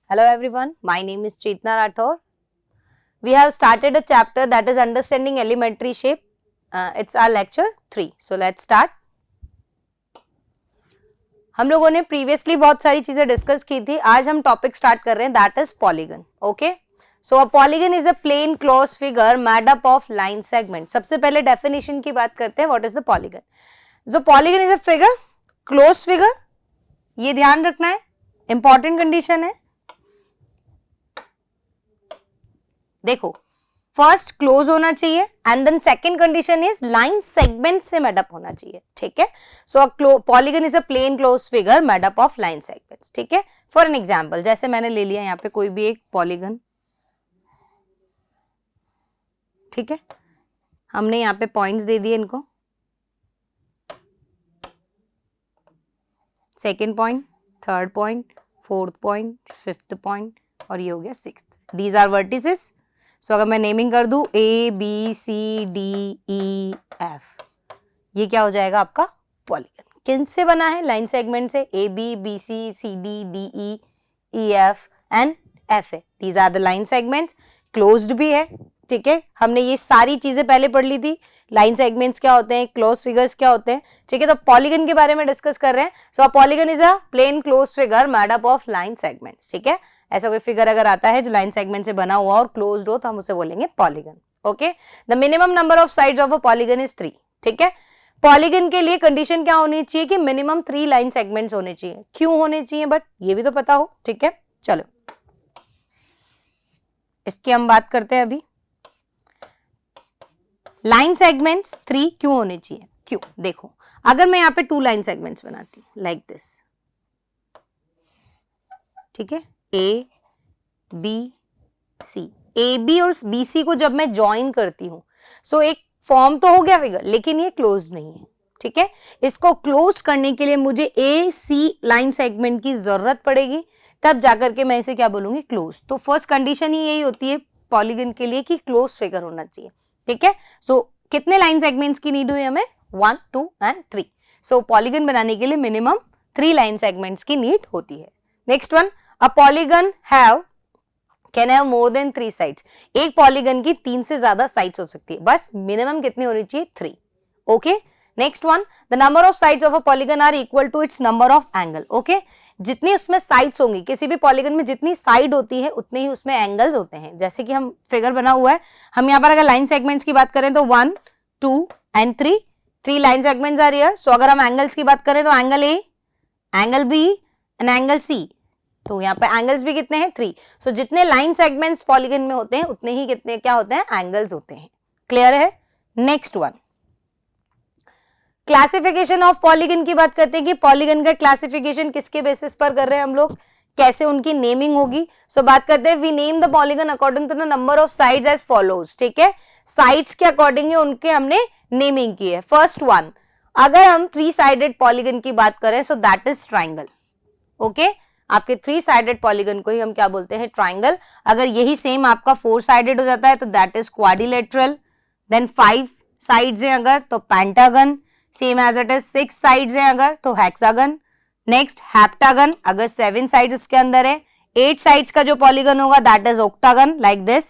Hello everyone, my name is Chetna Rathore. We have started a chapter that is understanding elementary shape. It's our lecture 3. So let's start. हम लोगों ने previously बहुत सारी चीजें discuss की थी. आज हम टॉपिक स्टार्ट कर रहे हैं, that is polygon. Okay, so a polygon is a plane close figure made up of line segment. सबसे पहले डेफिनेशन की बात करते हैं. What is the polygon? So polygon is a figure, close figure. ये ध्यान रखना है, इंपॉर्टेंट कंडीशन है. देखो, फर्स्ट क्लोज होना चाहिए and then second condition is line segment से मेड अप होना चाहिए. ठीक है, so polygon is a plane close figure made up of line segments. ठीक है, फॉर एन एग्जांपल, जैसे मैंने ले लिया यहाँ पे कोई भी एक पॉलीगन. ठीक है, हमने यहाँ पे पॉइंट्स दे दिए इनको. Second point, third point, fourth point, fifth point और ये हो गया sixth. These are vertices. So अगर मैं नेमिंग कर दूं A B C D E F, ये क्या हो जाएगा आपका पॉलीगन. किन से बना है? लाइन सेगमेंट से. A B C C D D E F and F है. These are the line segments. Closed भी है. ठीक है, हमने ये सारी चीजें पहले पढ़ ली थी. लाइन सेगमेंट्स क्या होते हैं, क्लोज फिगर्स क्या होते हैं. ठीक है, तो पॉलीगन के बारे में डिस्कस कर रहे हैं. So polygon is a plane close figure made up of line segments. ठीक है, ऐसा कोई फिगर अगर आता है जो लाइन सेगमेंट से बना हुआ और क्लोज्ड हो तो हम उसे बोलेंगे polygon. Okay, the minimum number of sides of a polygon is 3. ठीक है, पॉलीगन के लिए कंडीशन क्या होनी चाहिए कि मिनिमम 3 लाइन सेगमेंट्स होने चाहिए. क्यों होने चाहिए बट ये भी तो पता हो. ठीक है, चलो इसकी हम बात करते हैं अभी. लाइन सेगमेंट्स 3 क्यों होने चाहिए? क्यों? देखो, अगर मैं यहाँ पे 2 लाइन सेगमेंट्स बनाती हूँ लाइक दिस. ठीक है, A B C. A B और बी सी को जब मैं ज्वाइन करती हूं सो एक फॉर्म तो हो गया फिगर, लेकिन ये क्लोज नहीं है. ठीक है, इसको क्लोज करने के लिए मुझे ए सी लाइन सेगमेंट की जरूरत पड़ेगी, तब जाकर के मैं इसे क्या बोलूंगी, क्लोज. तो फर्स्ट कंडीशन ही यही होती है पॉलीगन के लिए कि क्लोज फिगर होना चाहिए. ठीक है, सो कितने लाइन सेगमेंट्स की नीड हुई हमें? 1, 2 एंड 3. सो पॉलीगन बनाने के लिए मिनिमम 3 लाइन सेगमेंट्स की नीड होती है. Next one, a polygon can have more than 3 sides. एक पॉलीगन की 3 से ज्यादा साइड्स हो सकती है, बस मिनिमम कितनी होनी चाहिए? 3. Okay, next one, the number of sides of a polygon are equal to its number of angle. Okay, जितनी उसमें साइड्स होंगी, किसी भी पॉलीगन में जितनी साइड होती है उतने ही उसमें एंगल्स होते हैं. जैसे कि हम फिगर बना हुआ है, हम यहाँ पर अगर लाइन सेगमेंट्स की बात करें तो 1, 2 and 3 line segments are here. So अगर हम एंगल्स की बात करें तो angle A, angle B and angle C. तो यहाँ पे एंगल्स भी कितने हैं? 3. सो जितने लाइन सेगमेंट्स पॉलीगन में होते हैं उतने ही कितने क्या होते हैं? एंगल्स होते हैं. क्लियर है? Next one, classification of polygon की बात करते हैं कि पॉलीगन का क्लासिफिकेशन किसके बेसिस पर कर रहे हैं हम लोग, कैसे उनकी नेमिंग होगी. सो बात करते हैं, we name the polygon according to the number of sides as follows. ठीक है, साइड्स के अकॉर्डिंग उनके हमने नेमिंग की है. फर्स्ट वन, अगर हम 3 साइडेड पॉलीगन की बात करें सो दैट इज ट्राइंगल. ओके, आपके 3 साइडेड पॉलीगन को ही हम क्या बोलते हैं? ट्राइंगल. अगर यही सेम आपका 4 साइडेड हो जाता है तो that is quadrilateral. Then 5 sides हैं अगर तो pentagon. Same as it is 6 sides हैं अगर तो हेक्सागन. नेक्स्ट हेप्टागन, अगर 7 साइड्स उसके अंदर है. 8 साइड्स का जो पॉलीगन होगा that is octagon like this.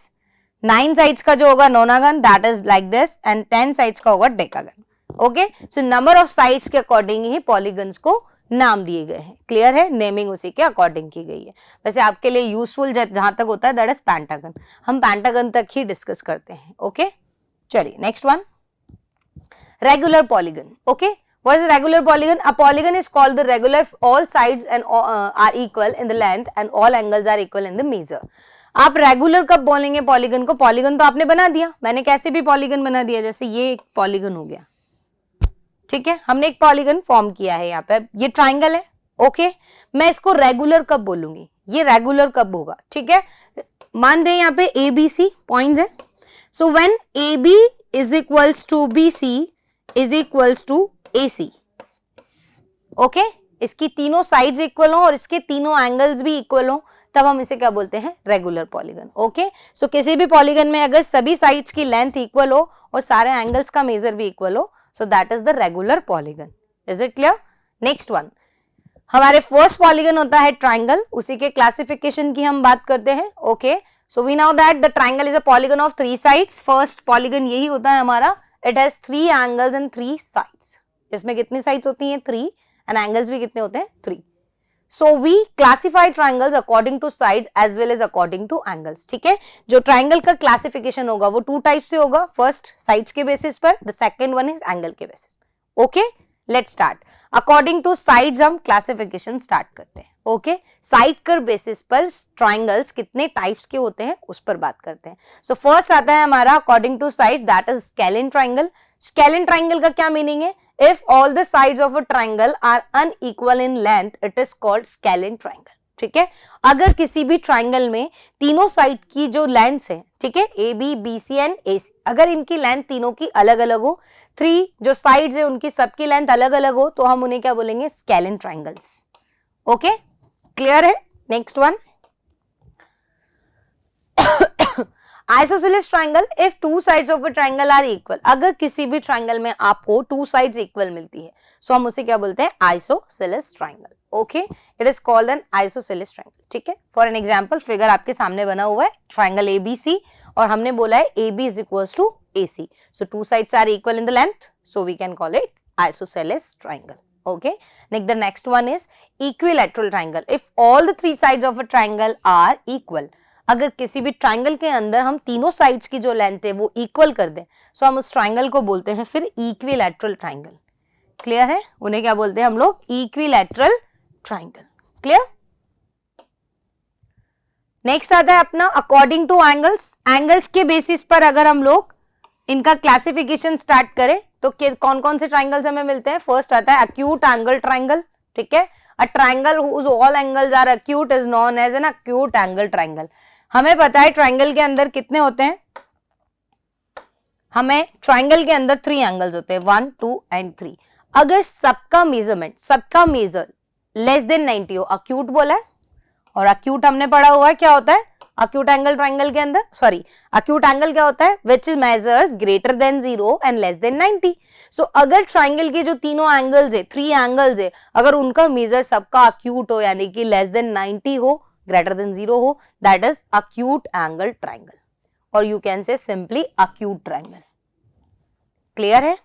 9 sides का जो होगा नोनागन that is like this. And 10 sides का होगा decagon. Okay, so number of sides के अकॉर्डिंग ही पॉलीगन्स को नाम दिए गए हैं. क्लियर है? नेमिंग उसी के अकॉर्डिंग की गई है. वैसे आपके लिए यूजफुल जहां तक होता है दैट इज पेंटागन. हम पेंटागन तक ही डिस्कस करते हैं. ओके, चलिए next one, regular polygon. Okay, what is a regular polygon? A polygon is called the regular if all sides and are equal in the length and all angles are equal in the measure. आप regular कब बोलेंगे polygon को? Polygon तो आपने बना दिया, मैंने कैसे भी पॉलीगन बना दिया. जैसे ये एक पॉलीगन हो गया. ठीक है, हमने एक पॉलीगन फॉर्म किया है. यहाँ पे ये ट्राइंगल है. ओके, मैं इसको रेगुलर कब बोलूंगी? ये रेगुलर कब होगा? ठीक है, मान दें यहाँ पे ए बी सी पॉइंट्स है. So when A B is equals to B C is equals to A C. Okay, इसकी तीनों साइड्स इक्वल हो और इसके तीनों एंगल्स भी इक्वल हो, तब हम इसे क्या बोलते हैं? Regular polygon. ओके, सो किसी भी पॉलीगन में अगर सभी साइड्स की लेंथ इक्वल हो और सारे एंगल्स का मेजर भी इक्वल हो, सो that is the regular polygon. Is it clear? Next one, हमारे फर्स्ट पॉलीगन होता है ट्राइंगल, उसी के क्लासिफिकेशन की हम बात करते हैं. Okay, so we know that the triangle is a polygon of 3 sides. First polygon यही होता है हमारा. It has 3 angles and 3 sides. इसमें कितनी साइड्स होती हैं? 3. एंड एंगल्स भी कितने होते हैं? 3. So we classify triangles according to sides as well as according to angles. ठीक है, जो ट्राइंगल का क्लासिफिकेशन होगा वो 2 टाइप से होगा. फर्स्ट साइड्स के बेसिस पर, the second one is angle के basis. Okay, let's start. According to sides हम क्लासिफिकेशन स्टार्ट करते हैं. ओके, साइड कर बेसिस पर ट्राइंगल्स कितने टाइप्स के होते हैं उस पर बात करते हैं. सो फर्स्ट आता है हमारा according to side, that is scalene triangle. Scalene triangle का क्या मीनिंग है? If all the sides of a triangle are unequal in length, it is called scalene triangle. ठीक है, अगर किसी भी ट्राइंगल में तीनों साइड की जो लेंथ है, ठीक है, A B, B C and A C, अगर इनकी लेंथ तीनों की अलग अलग हो, 3 जो साइड्स है उनकी सबकी लेंथ अलग अलग हो, तो हम उन्हें क्या बोलेंगे? Scalene triangles. ओके, क्लियर है? Next one, isosceles triangle. If 2 sides of a triangle are equal, अगर किसी भी ट्राइंगल में आपको 2 साइड्स इक्वल मिलती है, सो हम उसे क्या बोलते हैं? Isosceles triangle. Okay, it is called an isosceles triangle. ठीक है, फॉर एन एग्जांपल फिगर आपके सामने बना हुआ है ट्राइंगल एबीसी, और हमने बोला है AB is equals to AC. So 2 sides are equal in the length, so we can call it isosceles triangle. Okay, the next one is equilateral triangle. If all the 3 sides of a triangle are equal, अगर किसी भी triangle के अंदर हम तीनों sides की जो length है वो इक्वल कर दें, सो हम उस ट्राइंगल को बोलते हैं फिर इक्विलैटरल ट्राइंगल. क्लियर है? उन्हें क्या बोलते हैं हम लोग? Equilateral triangle. क्लियर? नेक्स्ट आता है अपना अकॉर्डिंग टू एंगल्स. एंगल्स के बेसिस पर अगर हम लोग इनका क्लासिफिकेशन स्टार्ट करें तो कौन कौन से ट्राइंगल्स हमें मिलते हैं? फर्स्ट आता है अक्यूट एंगल ट्राइंगल. ठीक है, a triangle whose all angles are acute is known as an acute angle triangle. हमें पता है ट्राइंगल के अंदर कितने होते हैं? हमें ट्राइंगल के अंदर 3 एंगल्स होते हैं, 1, 2 एंड 3. अगर सबका मेजरमेंट, सबका मेजर लेस देन 90 हो, अक्यूट बोला है. और अक्यूट हमने पढ़ा हुआ है क्या होता है? अक्यूट एंगल ट्राइंगल के अंदर, सॉरी, अक्यूट एंगल क्या होता है? Which is measures greater than 0 and less than 90. सो अगर ट्राइंगल के जो तीनों एंगल्स है, 3 एंगल्स है, अगर उनका मेजर सबका अक्यूट हो, यानी कि लेस देन 90 हो, ग्रेटर देन 0 हो, that is acute angle triangle, और you can say simply acute triangle. Clear है?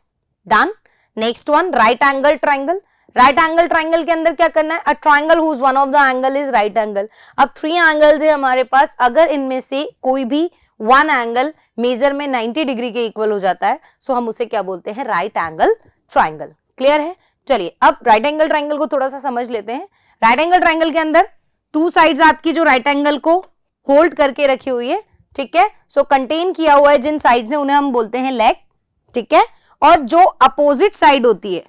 Done. Next one, right angle triangle. Right angle triangle के अंदर क्या करना है? A triangle whose one of the angle is right angle. अब 3 angles है हमारे पास, अगर इनमें से कोई भी 1 एंगल मेजर में 90 डिग्री के इक्वल हो जाता है, सो हम उसे क्या बोलते हैं? Right angle triangle. क्लियर है? चलिए अब राइट एंगल ट्राइंगल को थोड़ा सा समझ लेते हैं. राइट एंगल ट्राइंगल के अंदर 2 साइड्स आपकी जो राइट एंगल को होल्ड करके रखी हुई है, ठीक है, सो कंटेन किया हुआ है जिन साइड्स ने उन्हें हम बोलते हैं लेग. ठीक है, और जो अपोजिट साइड होती है,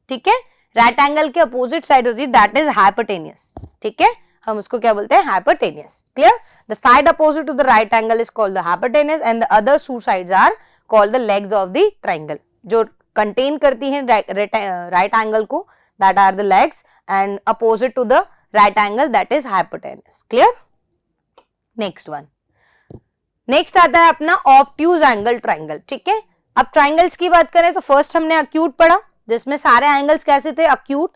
ठीक है, राइट एंगल के अपोजिट साइड होती है, दैट इज हाइपोटेनियस. ठीक है, हम उसको क्या बोलते हैं? Hypotenuse. Clear? The side opposite to the right angle is called the hypotenuse and the other 2 sides are called the legs of the triangle. जो कंटेन करती हैं राइट एंगल को, that are the legs, and opposite to the right angle that is hypotenuse. Clear? Next one, next आता है अपना obtuse angle triangle. ठीक है, अब ट्राइंगल्स की बात करें तो फर्स्ट हमने अक्यूट पढ़ा, जिसमें सारे एंगल्स कैसे थे? अक्यूट.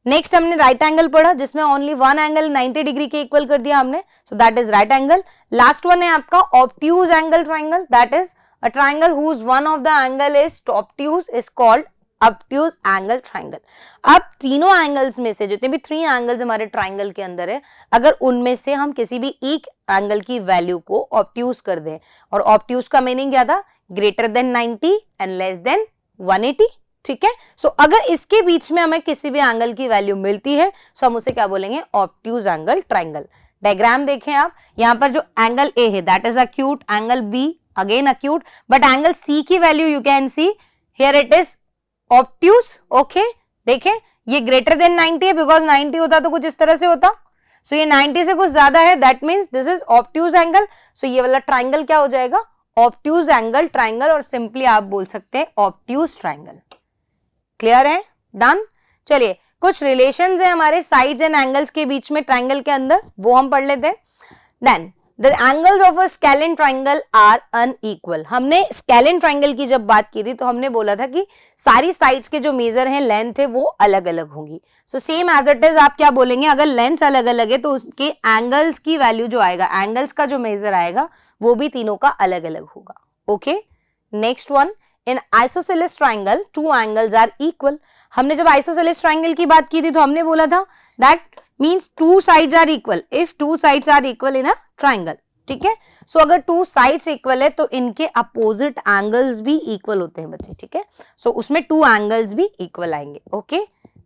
नेक्स्ट हमने राइट एंगल पढ़ा, जिसमें ओनली 1 एंगल 90 डिग्री के इक्वल कर दिया हमने, so that is right angle. Last one है आपका obtuse angle triangle, that is a triangle whose one of the angle is obtuse is called obtuse angle triangle. अब तीनों एंगल्स में से जितने भी 3 एंगल्स हमारे ट्राइंगल के अंदर है, अगर उनमें से हम किसी भी एक एंगल की वैल्यू को ऑब्ट्यूज कर दें, और ऑब्ट्यूज का मीनिंग क्या था? Greater than 90 and less than 180. ठीक है, सो अगर इसके बीच में हमें किसी भी एंगल की वैल्यू मिलती है, सो हम उसे क्या बोलेंगे? Obtuse angle triangle. डायग्राम देखें आप, यहाँ पर जो एंगल ए है that is acute, angle B again acute, but angle C की value you can see here it is obtuse. Okay, देखें ये ग्रेटर देन 90 है, बिकॉज 90 होता तो कुछ इस तरह से होता, सो ये 90 से कुछ ज्यादा है, that means this is obtuse angle. So ये वाला ट्राइंगल क्या हो जाएगा? ऑब्ट्यूज एंगल ट्राइंगल, और सिंपली आप बोल सकते हैं ऑब्ट्यूज ट्राइंगल. क्लियर है? डन. चलिए कुछ रिलेशंस है हमारे साइड्स एंड एंगल्स के बीच में ट्राइंगल के अंदर, वो हम पढ़ लेते हैं. Then The angles of a scalene triangle are unequal. हमने scalene triangle की जब बात की थी तो हमने बोला था कि सारी साइड्स के जो मेजर हैं लेंथ है वो अलग अलग होंगी. So same as it is आप क्या बोलेंगे, अगर लेंथ अलग अलग है तो उसके एंगल्स की वैल्यू जो आएगा, एंगल्स का जो मेजर आएगा वो भी तीनों का अलग अलग होगा. Okay, next one, in isosceles triangle two angles are equal. हमने जब आइसोसेलेस ट्राइंगल की बात की थी तो हमने बोला था that means two sides are equal if two sides are equal in a triangle. ठीक है, सो अगर टू साइड्स इक्वल है तो इनके अपोजिट एंगल्स भी इक्वल होते हैं बच्चे. ठीक है, सो उसमें टू एंगल्स भी इक्वल आएंगे. Okay,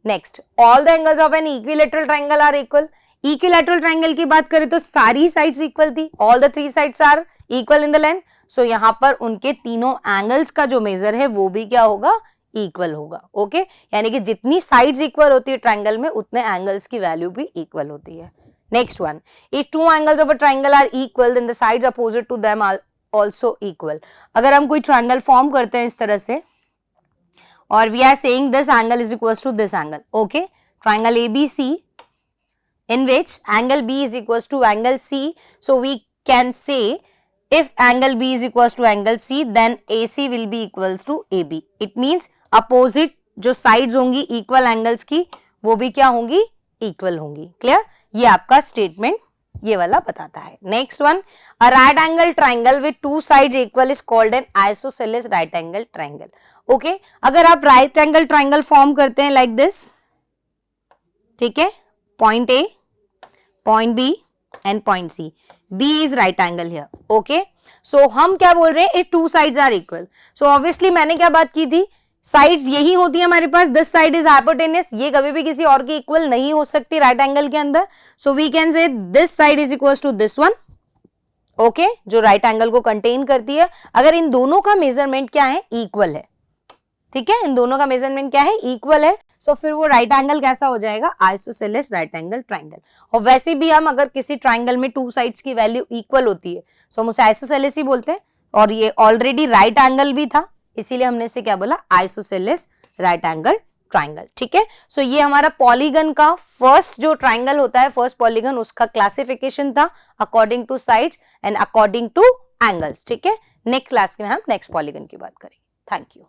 next, all the angles of an equilateral triangle are equal. Equilateral triangle की बात करें तो सारी साइड्स इक्वल थी, all the three sides are equal in the length. So यहां पर उनके तीनों एंगल्स का जो मेजर है वो भी क्या होगा, इक्वल होगा. ओके, यानी कि जितनी साइड्स इक्वल होती है ट्राइंगल में उतने एंगल्स की वैल्यू भी इक्वल होती है. Next one, if two angles of a triangle are equal then the sides opposite to them are also equal. अगर हम कोई ट्राइंगल फॉर्म करते हैं इस तरह से और we are saying this angle is equal to this angle. Okay, triangle ABC in which angle B is equals to angle C. So we can say if angle B is equals to angle C then AC will be equals to AB. It means opposite जो sides होंगी equal angles की वो भी क्या होंगी, equal होंगी. Clear? ये आपका statement ये वाला बताता है. Next one, a right angle triangle with two sides equal is called an isosceles right angle triangle. Okay, अगर आप right angle triangle form करते हैं like this, ठीक है, point A, point B and point C. B is right angle here. Okay. So हम क्या बोल रहे हैं, if two sides are equal. So obviously मैंने क्या बात की थी, साइड्स यही होती है हमारे पास, दिस साइड इज हाइपोटेनस, ये कभी भी किसी और की इक्वल नहीं हो सकती राइट एंगल के अंदर. So we can say this side is equal to this one. Okay, जो राइट एंगल को कंटेन करती है. अगर इन दोनों का मेजरमेंट क्या है, इक्वल है. ठीक है, इन दोनों का मेजरमेंट क्या है, इक्वल है. सो फिर वो राइट एंगल कैसा हो जाएगा, आइसोसेलेस राइट एंगल ट्राइंगल. और वैसे भी हम अगर किसी ट्राइंगल में टू साइड्स की वैल्यू इक्वल होती है सो हम उसे आइसोसेलेस ही बोलते हैं. और ये ऑलरेडी राइट एंगल भी था इसीलिए हमने इसे क्या बोला, आइसोसेलेस राइट एंगल ट्राइंगल. ठीक है, सो ये हमारा पॉलीगन का फर्स्ट जो ट्राइंगल होता है, फर्स्ट पॉलीगन, उसका क्लासिफिकेशन था according to sides and according two angles. ठीक है, नेक्स्ट क्लास में हम नेक्स्ट पॉलीगन की बात करेंगे. Thank you.